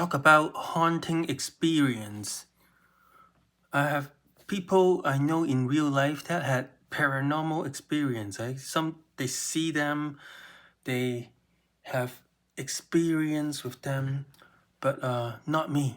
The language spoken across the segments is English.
talk about haunting experience. I have people I know in real life that had paranormal experience. Some they see them, they have experience with them, but not me.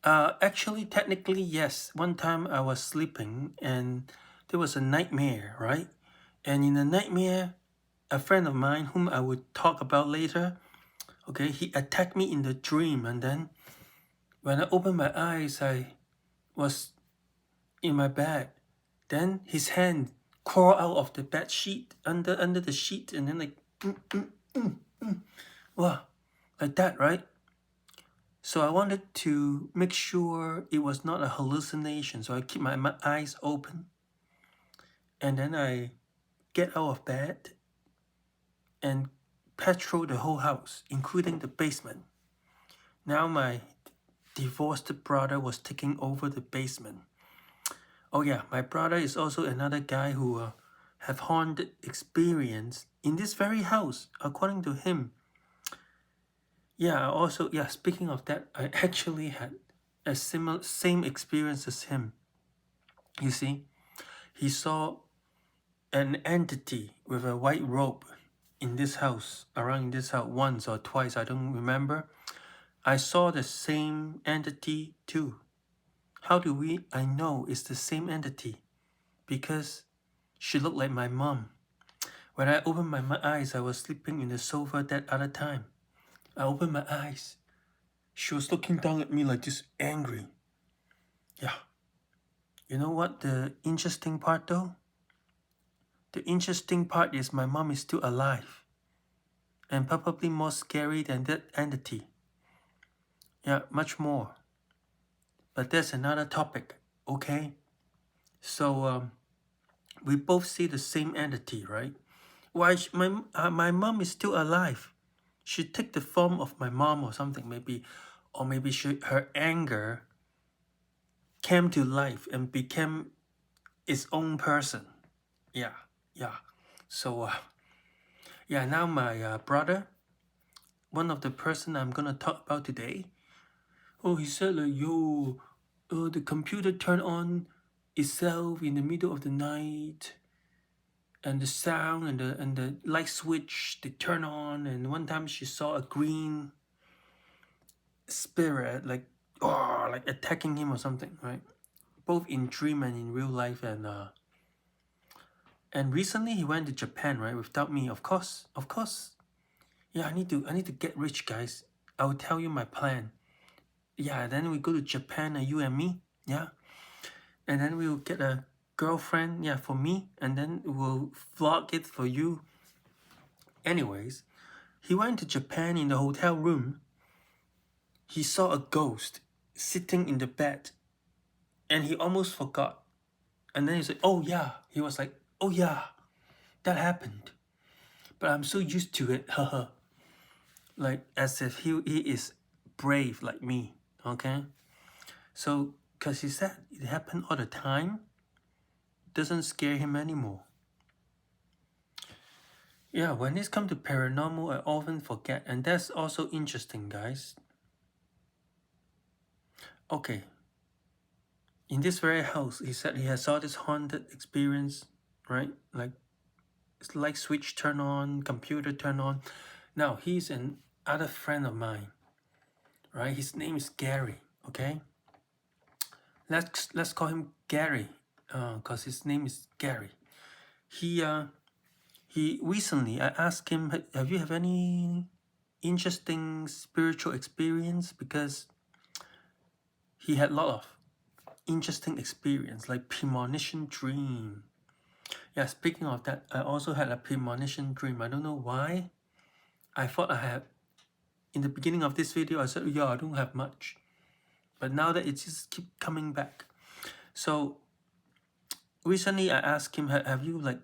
Actually, technically, yes. One time I was sleeping and there was a nightmare, right? And in the nightmare, a friend of mine, whom I would talk about later, okay, he attacked me in the dream, and then when I opened my eyes, I was in my bed. Then his hand crawled out of the bed sheet under the sheet, and then like, wow, like that, right? So I wanted to make sure it was not a hallucination. So I keep my eyes open, and then I get out of bed and patrol the whole house, including the basement. Now my divorced brother was taking over the basement. Oh yeah, my brother is also another guy who have haunted experience in this very house, according to him. Yeah, also yeah. Speaking of that, I actually had a same experience as him. You see, he saw an entity with a white robe in this house, around this house once or twice. I don't remember. I saw the same entity too. How do I know it's the same entity? Because she looked like my mom. When I opened my eyes, I was sleeping in the sofa that other time. I opened my eyes. She was looking down at me like this, angry. Yeah. You know what the interesting part though? The interesting part is my mom is still alive. And probably more scary than that entity. Yeah, much more. But that's another topic, okay? So we both see the same entity, right? Why my mom is still alive? She take the form of my mom or something, maybe, or maybe her anger came to life and became its own person. Yeah, yeah. So yeah, now my brother, one of the person I'm gonna talk about today. Oh, he said like, yo, the computer turned on itself in the middle of the night, and the sound and the light switch they turn on, and one time she saw a green spirit like, oh, like attacking him or something, right? Both in dream and in real life, and recently he went to Japan, right? Without me, of course. Yeah, I need to get rich, guys. I will tell you my plan. Yeah, then we go to Japan, you and me. Yeah, and then we'll get a girlfriend. Yeah, for me, and then we'll vlog it for you. Anyways, he went to Japan in the hotel room. He saw a ghost sitting in the bed, and he almost forgot. And then he said, "Oh yeah." He was like, "Oh yeah, that happened." But I'm so used to it, haha. Like as if he is brave like me. Okay. So, because he said it happened all the time, doesn't scare him anymore. Yeah, when it's come to paranormal, I often forget, and that's also interesting, guys. Okay, in this very house, he said he has saw this haunted experience, right? Like it's light switch turn on, computer turn on. Now he's an other friend of mine, right? His name is Gary. Okay, let's call him Gary, cause his name is Gary. He he recently I asked him, have you have any interesting spiritual experience? Because he had a lot of interesting experience, like premonition dream. Yeah, speaking of that, I also had a premonition dream. I don't know why. I thought I had, in the beginning of this video, I said, yeah, I don't have much. But now that it just keep coming back. So recently I asked him, have you like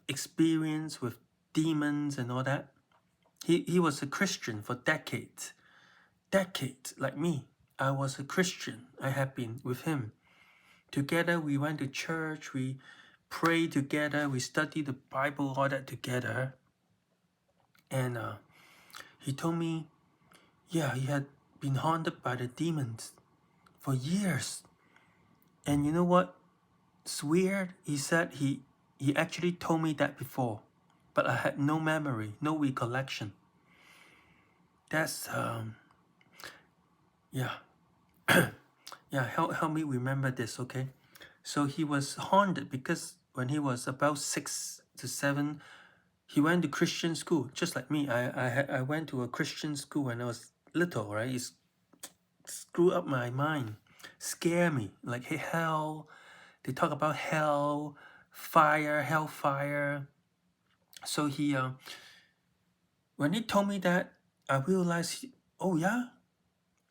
experience with demons and all that? He was a Christian for decades. Decades, like me. I was a Christian. I have been with him. Together we went to church, we prayed together, we studied the Bible, all that together. And he told me Yeah, he had been haunted by the demons for years. And you know what's weird? He said he actually told me that before, but I had no memory, no recollection. That's yeah. Yeah, help me remember this, okay? So he was haunted because when he was about 6 to 7, he went to Christian school, just like me. I went to a Christian school when I was little, right? It screwed up my mind, scare me. Like, hey, hell. They talk about hell, fire, hellfire. So when he told me that, I realized, oh yeah,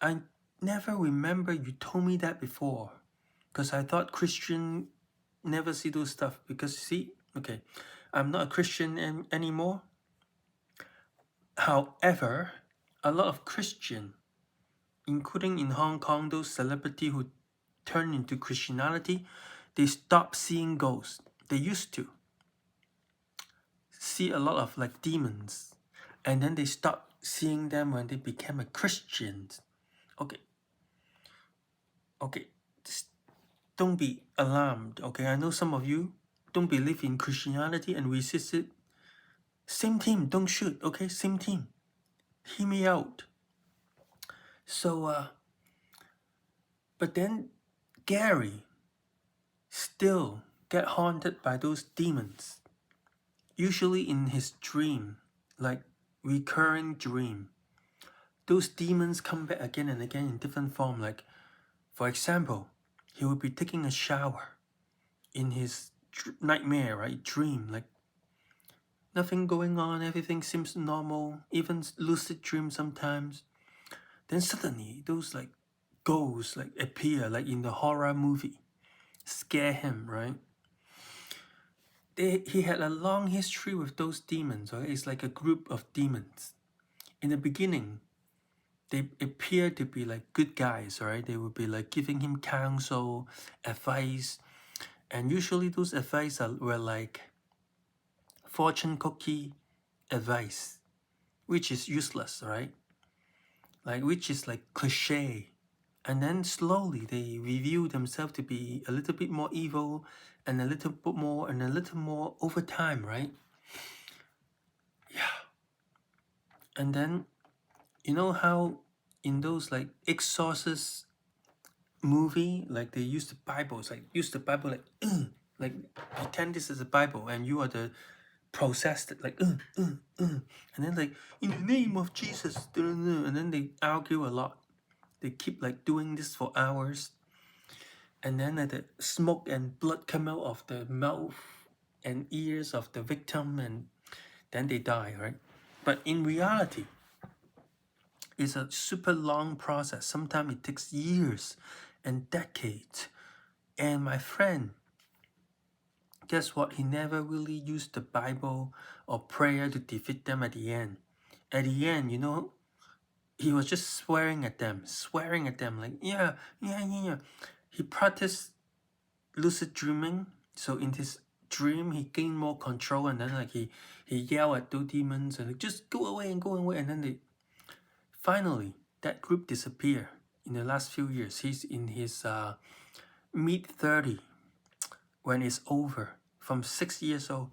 I never remember you told me that before, because I thought Christian never see those stuff. Because see, okay, I'm not a Christian anymore. However, a lot of Christian, including in Hong Kong, those celebrity who turn into Christianity, they stop seeing ghosts. They used to see a lot of like demons, and then they stop seeing them when they became a Christian. Okay, okay, just don't be alarmed. Okay, I know some of you don't believe in Christianity and resist it. Same team, don't shoot. Okay, same team. Hear me out. So, but then Gary still get haunted by those demons. Usually in his dream, like recurring dream. Those demons come back again and again in different form. Like, for example, he would be taking a shower in his nightmare, right? Dream, like nothing going on, everything seems normal, even lucid dream sometimes. Then suddenly, those like ghosts like appear, like in the horror movie, scare him, right? He had a long history with those demons, right? It's like a group of demons. In the beginning, they appear to be like good guys, right? They would be like giving him counsel, advice, and usually those advice were like fortune cookie advice, which is useless, right? Like which is like cliche. And then slowly they reveal themselves to be a little bit more evil and a little bit more and a little more over time, right? Yeah. And then you know how in those like exorcist movie, like they use the Bible, it's like use the Bible like pretend this is a Bible and you are the processed like and then like in the name of Jesus, and then they argue a lot. They keep like doing this for hours, and then the smoke and blood come out of the mouth and ears of the victim, and then they die, right? But in reality, it's a super long process. Sometimes it takes years and decades. And my friend, guess what? He never really used the Bible or prayer to defeat them at the end. At the end, you know, he was just swearing at them, like, yeah, yeah, yeah, yeah. He practiced lucid dreaming. So in his dream, he gained more control, and then like he yelled at those demons and like, just go away and go away. And then they finally that group disappeared in the last few years. He's in his mid-30 when it's over, from 6 years old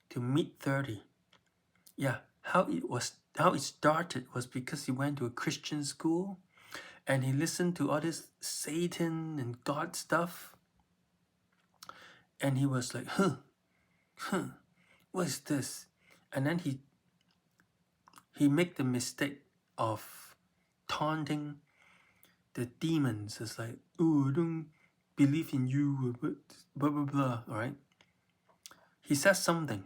to mid-30. Yeah, how it started was because he went to a Christian school and he listened to all this Satan and God stuff, and he was like, what is this? And then he made the mistake of taunting the demons. It's like, oh, I don't believe in you, but blah blah blah. All right. He says something,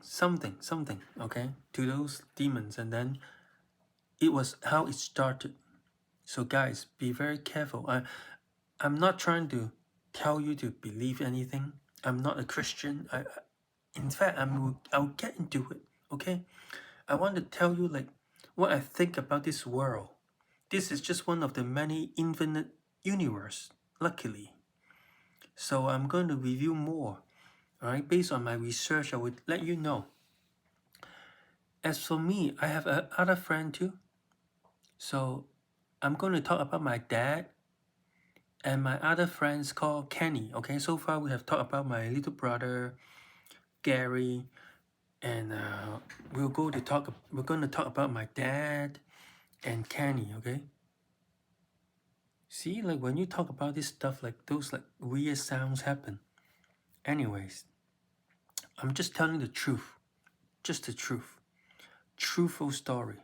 okay, to those demons, and then it was how it started. So guys, be very careful. I'm not trying to tell you to believe anything. I'm not a Christian. In fact, I'll get into it. Okay, I want to tell you like what I think about this world. This is just one of the many infinite universe. Luckily, so I'm going to review more. All right, based on my research, I would let you know. As for me, I have a other friend too. So I'm going to talk about my dad and my other friends called Kenny. Okay, so far we have talked about my little brother Gary, and we're going to talk about my dad and Kenny. Okay, see, like when you talk about this stuff, like those like weird sounds happen. Anyways, I'm just telling the truth, just the truth, truthful story.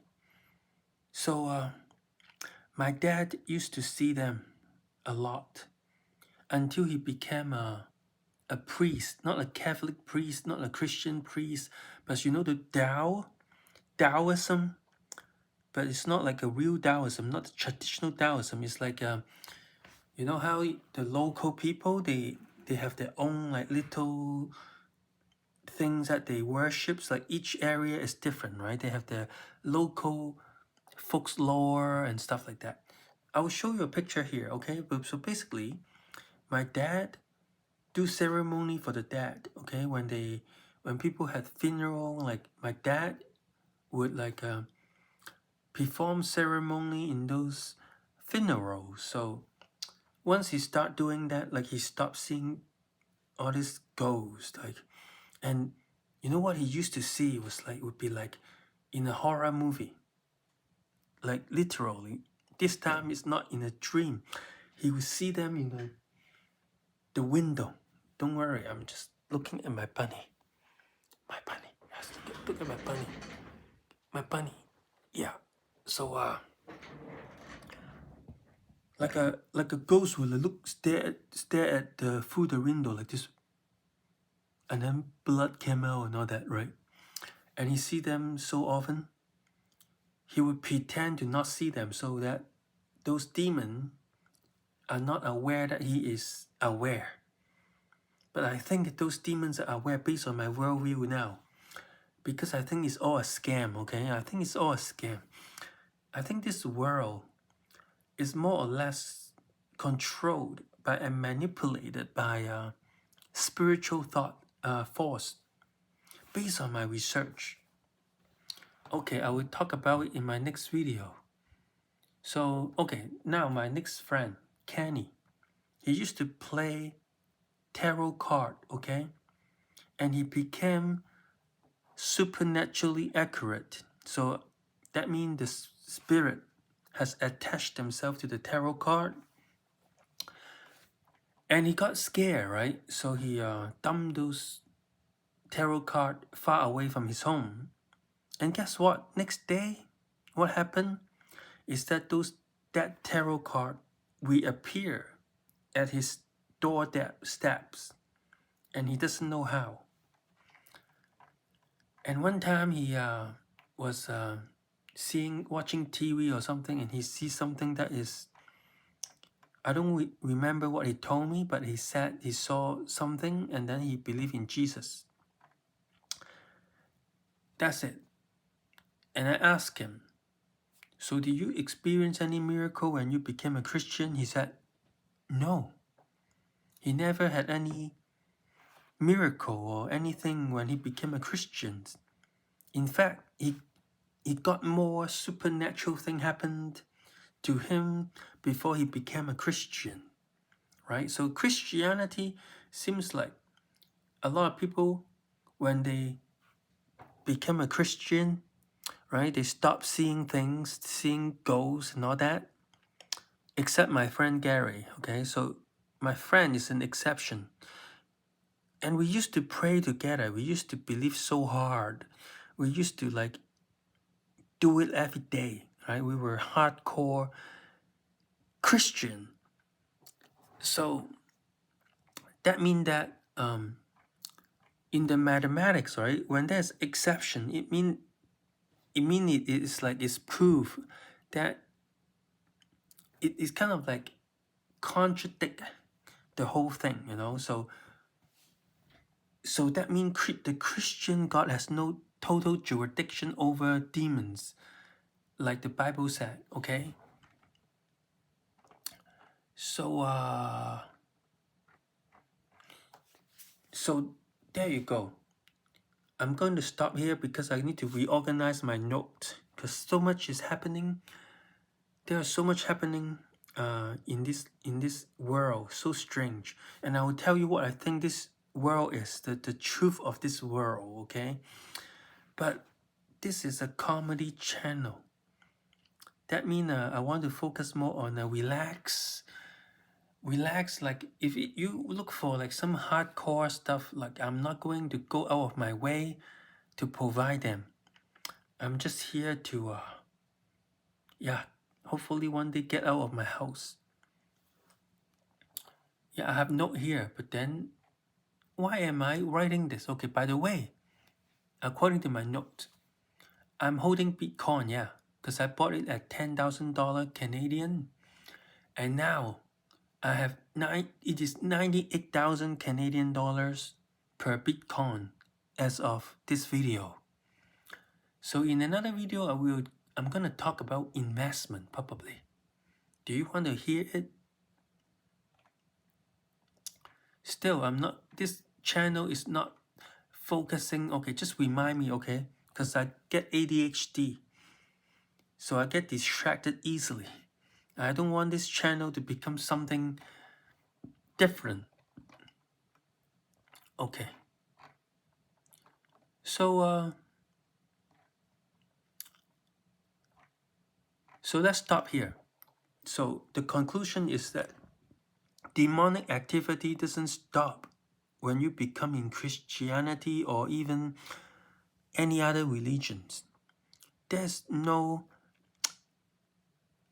So my dad used to see them a lot until he became a priest, not a Catholic priest, not a Christian priest, but you know the Taoism, but it's not like a real Taoism, not the traditional Taoism. It's like you know how the local people they have their own like little things that they worship. Like each area is different, right? They have their local folklore and stuff like that. I will show you a picture here, okay? But so basically, my dad do ceremony for the dead, okay? When people had funeral, like my dad would like perform ceremony in those funerals. So once he start doing that, like he stopped seeing all this ghost, like, and you know what he used to see was like would be like in a horror movie, like literally. This time it's not in a dream. He would see them in the window. Don't worry, I'm just looking at my bunny. My bunny. Yes, look at my bunny. My bunny. Yeah. So like a ghost will stare at the through the window like this, and then blood came out and all that, right? And he see them so often, he would pretend to not see them so that those demons are not aware that he is aware. But I think those demons are aware based on my worldview now, because I think it's all a scam. Okay, I think it's all a scam. I think this world is more or less controlled by and manipulated by spiritual thought force based on my research. Okay, I will talk about it in my next video. So, okay, now my next friend, Kenny, he used to play tarot card, okay? And he became supernaturally accurate. So that means the spirit has attached themselves to the tarot card. And he got scared, right? So he dumped those tarot card far away from his home. And guess what? Next day, what happened is that that tarot card reappear at his door steps, and he doesn't know how. And one time he was watching TV or something, and he sees something that is, I don't remember what he told me, but he said he saw something, and then he believed in Jesus. That's it. And I asked him, so did you experience any miracle when you became a Christian? He said, no. He never had any miracle or anything when he became a Christian. In fact, he got more supernatural thing happened to him before he became a Christian, right? So Christianity seems like a lot of people, when they become a Christian, right, they stop seeing things, seeing ghosts and all that, except my friend Gary, okay? So my friend is an exception. And we used to pray together. We used to believe so hard. We used to like do it every day, right? We were hardcore Christian. So that means that in the mathematics, right, when there's exception, it is like it's proof that it is kind of like contradict the whole thing, you know. So that means the Christian God has no total jurisdiction over demons, like the Bible said. Okay. So so there you go. I'm going to stop here because I need to reorganize my notes because so much is happening. There's so much happening in this world, so strange. And I will tell you what I think this world is, the truth of this world, okay? But this is a comedy channel. That means I want to focus more on a relax, like if you look for like some hardcore stuff, like I'm not going to go out of my way to provide them. I'm just here to yeah, hopefully one day get out of my house. Yeah, I have note here, but then why am I writing this? Okay, by the way, according to my note, I'm holding Bitcoin, yeah, because I bought it at $10,000 Canadian, and now I have it is 98,000 Canadian dollars per Bitcoin as of this video. So in another video, I'm gonna talk about investment probably. Do you want to hear it? Still, this channel is not focusing. Okay, just remind me, okay? Because I get ADHD. So I get distracted easily. I don't want this channel to become something different. Okay. So let's stop here. So the conclusion is that demonic activity doesn't stop when you become in Christianity or even any other religions.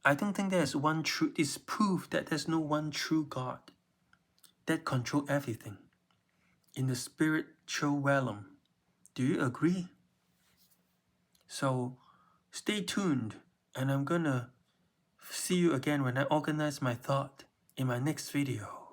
I don't think there's one true, it's proof that there's no one true God that control everything in the spiritual realm. Do you agree? So stay tuned, and I'm gonna see you again when I organize my thought in my next video.